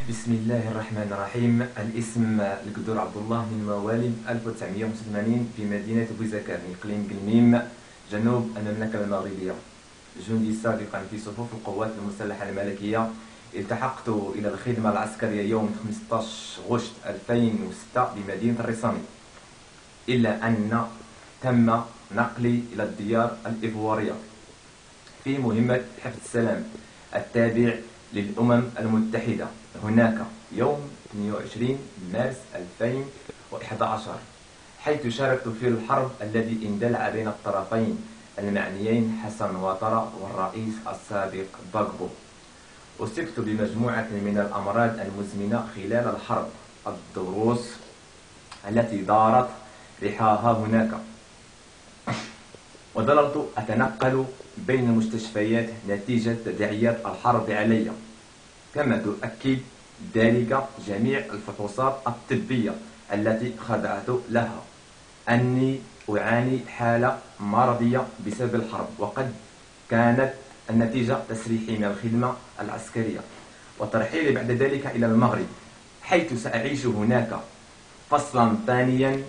بسم الله الرحمن الرحيم. الاسم القدور عبد الله، من مواليد 1985 في مدينة بوزكر، إقليم قلميم، جنوب المملكة المغربية. جندي سابقا في صفوف القوات المسلحة الملكية. التحقت إلى الخدمة العسكرية يوم 15 غشت 2006 بمدينة الريساني، إلا أن تم نقلي إلى الديار الإيفوارية في مهمة حفظ السلام التابع للأمم المتحدة هناك يوم 22 مارس 2011، حيث شاركت في الحرب الذي اندلع بين الطرفين المعنيين حسن واطرة والرئيس السابق باغبو. أصبت بمجموعة من الأمراض المزمنة خلال الحرب. الدروس التي دارت رحاها هناك، وظللت أتنقل بين المستشفيات نتيجة تداعيات الحرب علي، كما تؤكد ذلك جميع الفحوصات الطبية التي خضعت لها أني أعاني حالة مرضية بسبب الحرب، وقد كانت النتيجة تسريحي من الخدمة العسكرية وترحيلي بعد ذلك إلى المغرب، حيث سأعيش هناك فصلا ثانيا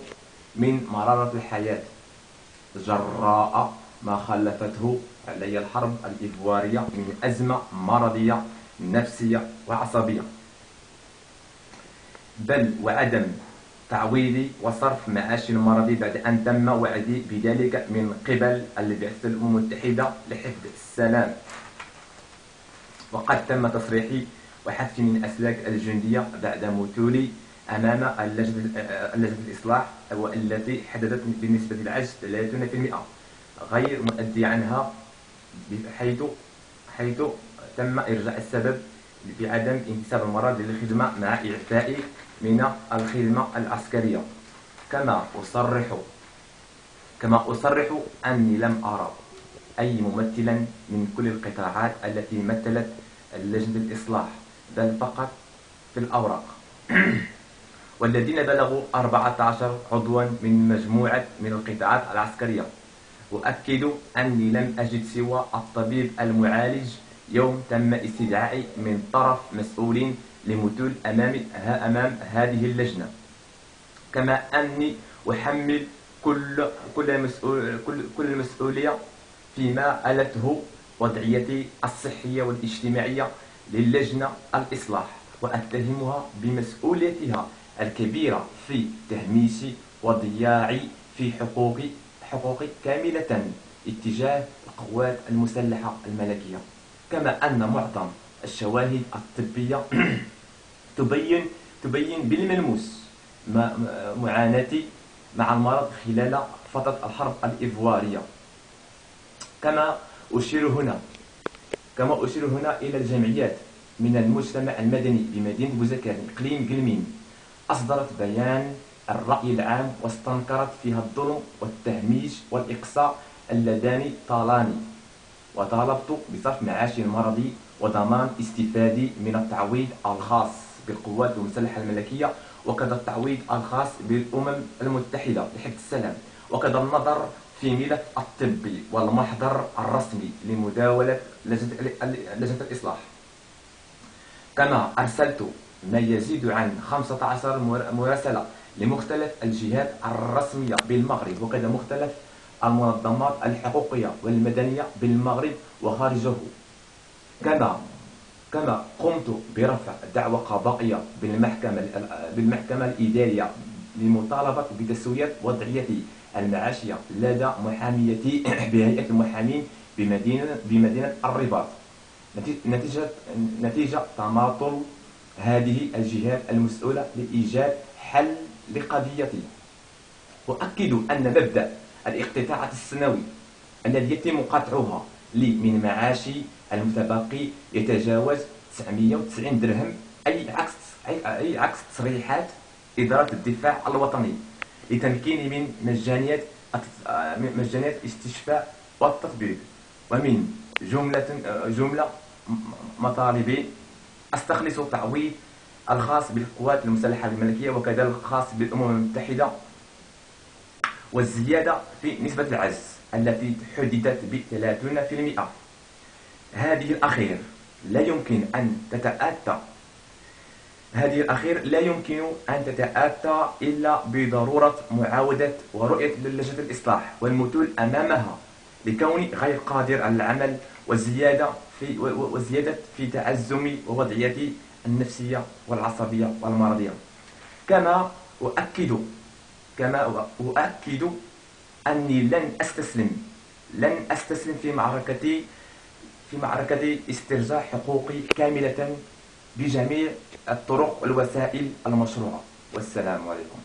من مرارة الحياة جراء ما خلفته علي الحرب الإيفوارية من أزمة مرضية نفسية وعصبية، بل وعدم تعويضي وصرف معاشي المرضي بعد أن تم وعدي بذلك من قبل البعثة الأمم المتحدة لحفظ السلام. وقد تم تصريحي وحذفي من أسلاك الجندية بعد مثولي أمام اللجنة الإصلاح، والتي حددت بنسبة العجز 30% غير مؤدي عنها، حيث تم إرجاع السبب بعدم انتساب المرض للخدمة مع إعفائي من الخدمة العسكرية. كما أصرح أني لم أرى أي ممثلا من كل القطاعات التي مثلت لجنة الإصلاح، بل فقط في الأوراق والذين بلغوا 14 عضوا من مجموعة من القطاعات العسكرية. أؤكد أني لم أجد سوى الطبيب المعالج يوم تم استدعائي من طرف مسؤولين لمثول أمام هذه اللجنة، كما أني أحمل كل المسؤولية فيما ألته وضعيتي الصحية والاجتماعية للجنة الإصلاح، وأتهمها بمسؤوليتها الكبيرة في تهميشي وضياعي في حقوقي كاملة اتجاه القوات المسلحة الملكية. كما أن معظم الشواهد الطبية تبين بالملموس معاناتي مع المرض خلال فترة الحرب الإيفوارية. كما أشير هنا إلى الجمعيات من المجتمع المدني بمدينة بوزكر، إقليم قلميم، أصدرت بيان الرأي العام واستنكرت فيها الظلم والتهميش والإقصاء اللذان طالاني، وطالبت بصرف معاشي المرضي وضمان استفادي من التعويض الخاص بالقوات المسلحة الملكية، وكذا التعويض الخاص بالأمم المتحدة لحفظ السلام، وكذا النظر في ملف الطبي والمحضر الرسمي لمداولة لجنة الإصلاح. كما أرسلت ما يزيد عن 15 مراسلة لمختلف الجهات الرسمية بالمغرب، وكذا مختلف المنظمات الحقوقية والمدنية بالمغرب وخارجه. كما قمت برفع دعوى قضائية بالمحكمة الإدارية لمطالبة بتسوية وضعيتي المعاشية لدى محاميتي بهيئة المحامين بمدينة الرباط، نتيجة تماطل هذه الجهات المسؤولة لإيجاد حل لقضيتي. أؤكد أن مبدأ الاقتطاع السنوي الذي يتم قطعها لي من معاشي المتبقي يتجاوز 990 درهم، أي عكس تصريحات إدارة الدفاع الوطني لتمكيني من مجانية الاستشفاء والتطبيب. ومن جملة مطالبي أستخلص تعويض الخاص بالقوات المسلحة الملكية، وكذا الخاص بالأمم المتحدة، والزيادة في نسبة العجز التي حددت ب 30%. هذه الأخير لا يمكن أن تتأتى هذه الأخير لا يمكن أن تتأتى إلا بضرورة معاودة ورؤية لجنة الإصلاح والمثول أمامها لكون غير قادر على العمل وزيادة في تعزم ووضعيتي النفسية والعصبية والمرضية. كما أؤكد أني لن أستسلم في معركة استرجاع حقوقي كاملة بجميع الطرق والوسائل المشروعة. والسلام عليكم.